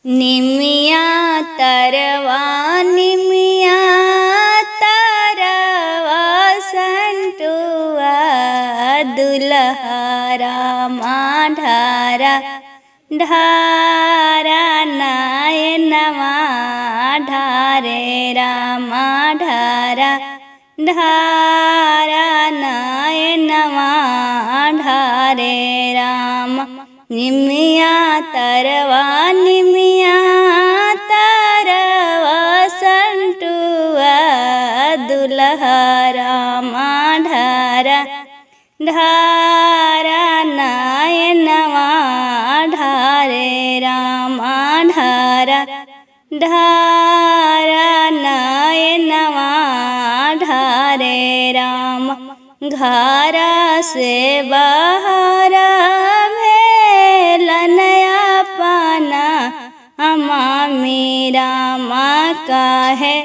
निमिया तरवा संटुआ दुल्हा रामा ढारा ढारा नायनवा ढारे रामा ढारा ढारा नायनवा ढारे राम। निमिया तरवा संटुआ दुल्हा रामा ढारा ढारा नायनवा ढारे रामा ढारा ढारा नायनवा ढारे राम। घारा से बाहरा नया पाना मामी रामा काहे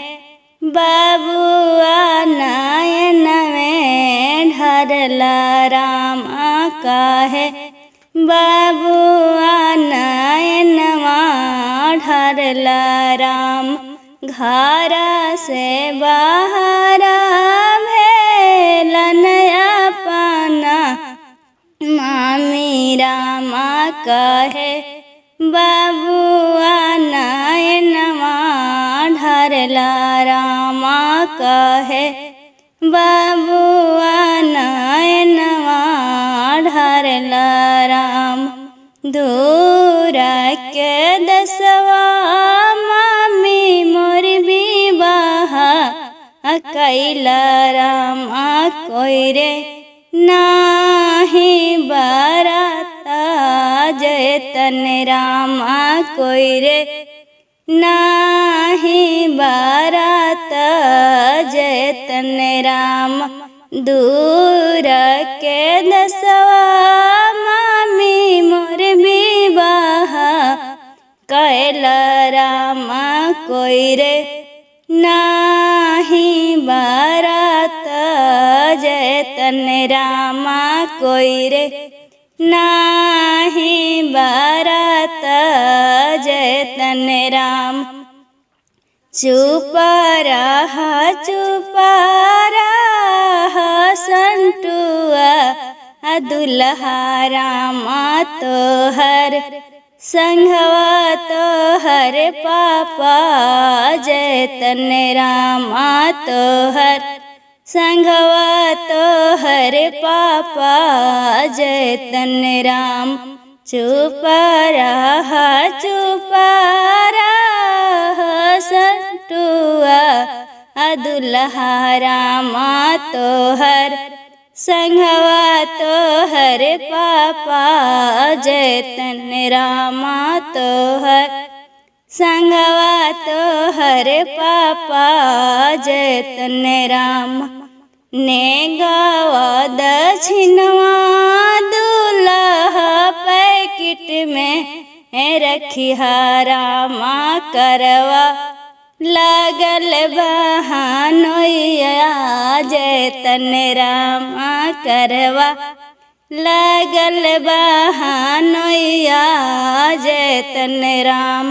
बाबुआ नायन में ढरला रामा काहे बाबुआ नायनवा ढरला राम। घारा से बाहरा भेल नया पाना मामी रामा काहे बाबुआ नायनवा ढरला रामा काहे बाबुआ नायनवा ढरला राम। दूरा के दसवा मामी मोर विवाहा कैला रामा कोई रे नाही बाराता जयतन रामा कोई रे नाही बाराता जयतन राम। दूर के दसवा मामी मोर विवाहा कैला रामा कोई रे नाही बारात जयतन रामा कोई रे नाही बारात जयतन राम। चुप रहा संटुआ दुल्हा रामा तोहर संघवा तोहर पापा जयतन रामा तोहर संघवा तोहर पापा जयतन राम। चुप रहा संटुआ दुल्हा रामा तोहर संघवा तोहर पापा जयतन रामा तोहर संघवा तोहर पापा जयतन राम। ने गावा दक्षिणवा दुल्हा पैकेट में रखिया रामा करवा लागल बहानोया जयतन रामा करवा लागल बहानोया जयतन राम।